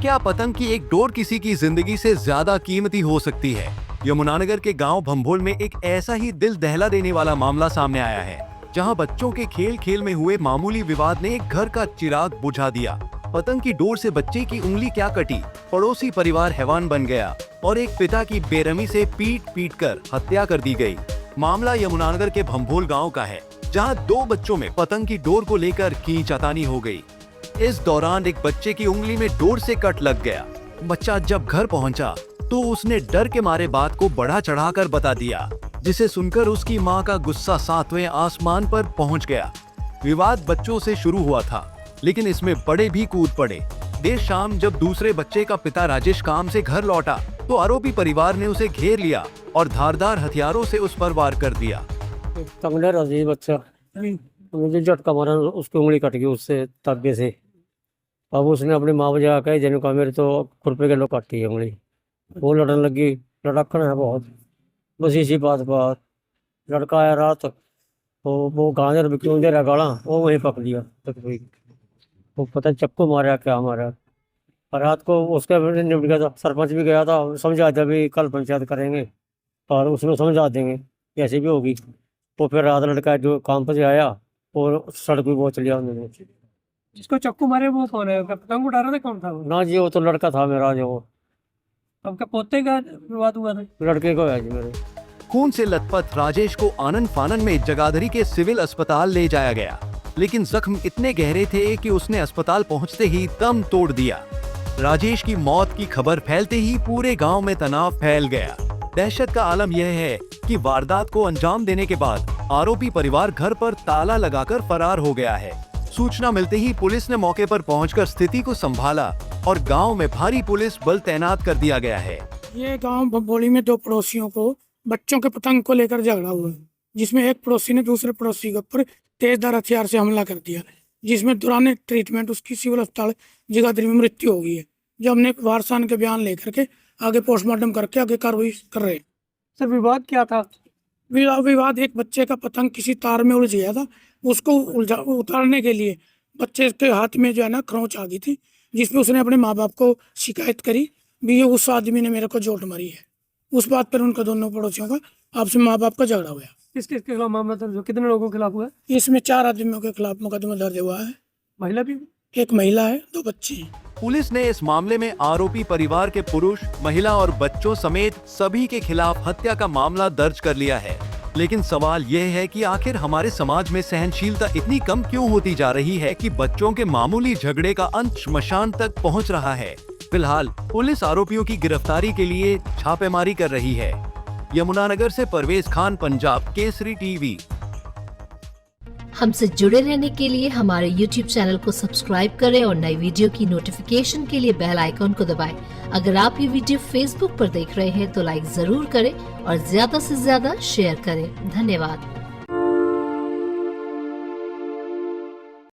क्या पतंग की एक डोर किसी की जिंदगी से ज्यादा कीमती हो सकती है? यमुनानगर के गांव भंभोल में एक ऐसा ही दिल दहला देने वाला मामला सामने आया है, जहां बच्चों के खेल खेल में हुए मामूली विवाद ने एक घर का चिराग बुझा दिया। पतंग की डोर से बच्चे की उंगली क्या कटी, पड़ोसी परिवार हैवान बन गया और एक पिता की बेरहमी से पीट कर हत्या कर दी गई। मामला यमुनानगर के भंभोल गाँव का है, जहाँ 2 बच्चों में पतंग की डोर को लेकर खींचातानी हो गई। इस दौरान एक बच्चे की उंगली में डोर से कट लग गया। बच्चा जब घर पहुंचा तो उसने डर के मारे बात को बढ़ा चढ़ाकर बता दिया, जिसे सुनकर उसकी मां का गुस्सा 7वें आसमान पर पहुंच गया। विवाद बच्चों से शुरू हुआ था, लेकिन इसमें बड़े भी कूद पड़े। देर शाम जब दूसरे बच्चे का पिता राजेश काम से घर लौटा तो आरोपी परिवार ने उसे घेर लिया और धारदार हथियारों से उस पर वार कर दिया। बच्चा मुझे झटका मारा, उसकी उंगली कट गई उससे तागे से। अब उसने अपनी माँ बजा के जन कहा मेरे तो खुरपे के लोग काटी है उंगली। वो लड़ने लगी, लड़कन है बहुत। बस इसी बात लड़का आया रात, वो गाजर क्यों दे रहा गाला, वो वहीं पक लिया। वो पता चक्कू मारा क्या मारा। रात को उसके निपट गया था, सरपंच भी गया था, समझा था भी कल पंचायत करेंगे और उसमें समझा देंगे कैसे भी होगी। तो फिर रात लड़का जो काम पर से आया और सड़क भी बहुत लिया उन्होंने। जिसको चक्कू मारे वो कौन है? पतंग उड़ा रहा था, कौन था वो? ना जी, वो तो लड़का था मेरा जो। आपके पोते का विवाद हुआ था? लड़के को है जी मेरे। खून से लथपथ राजेश को आनन फानन में जगाधरी के सिविल अस्पताल ले जाया गया, लेकिन जख्म इतने गहरे थे कि उसने अस्पताल पहुंचते ही दम तोड़ दिया। राजेश की मौत की खबर फैलते ही पूरे गांव में तनाव फैल गया। दहशत का आलम यह है कि वारदात को अंजाम देने के बाद आरोपी परिवार घर पर ताला लगाकर फरार हो गया है। सूचना मिलते ही पुलिस ने मौके पर पहुंचकर स्थिति को संभाला और गांव में भारी पुलिस बल तैनात कर दिया गया है। ये गांव भंभोली में 2 पड़ोसियों को बच्चों के पतंग को लेकर झगड़ा हुआ, जिसमें एक पड़ोसी ने दूसरे पड़ोसी के ऊपर तेजधार हथियार से हमला कर दिया, जिसमें दौरान ट्रीटमेंट उसकी सिविल अस्पताल जगाधरी में मृत्यु हो गई है। जो हमने वारसान के बयान लेकर के आगे पोस्टमार्टम करके आगे कार्रवाई कर रहे हैं। सर विवाद क्या था? विवाद एक बच्चे का पतंग किसी तार में उलझ गया था, उसको उतारने के लिए बच्चे के हाथ में जो है ना खरोंच आ गई थी, जिसमें उसने अपने माँ बाप को शिकायत करी भी ये उस आदमी ने मेरे को चोट मारी है। उस बात पर उनका दोनों पड़ोसियों का आपसे माँ बाप का झगड़ा हुआ। किसके खिलाफ मामला दर्ज हुआ? कितने लोगों के खिलाफ हुआ? इसमें 4 आदमियों के खिलाफ मुकदमा दर्ज हुआ है। महिला भी? एक महिला है, 2 बच्चे हैं। पुलिस ने इस मामले में आरोपी परिवार के पुरुष, महिला और बच्चों समेत सभी के खिलाफ हत्या का मामला दर्ज कर लिया है। लेकिन सवाल यह है कि आखिर हमारे समाज में सहनशीलता इतनी कम क्यों होती जा रही है कि बच्चों के मामूली झगड़े का अंत श्मशान तक पहुंच रहा है। फिलहाल पुलिस आरोपियों की गिरफ्तारी के लिए छापेमारी कर रही है। यमुनानगर से परवेज खान, पंजाब केसरी टीवी। हमसे जुड़े रहने के लिए हमारे YouTube चैनल को सब्सक्राइब करें और नई वीडियो की नोटिफिकेशन के लिए बेल आइकॉन को दबाएं। अगर आप ये वीडियो Facebook पर देख रहे हैं तो लाइक जरूर करें और ज्यादा से ज्यादा शेयर करें। धन्यवाद।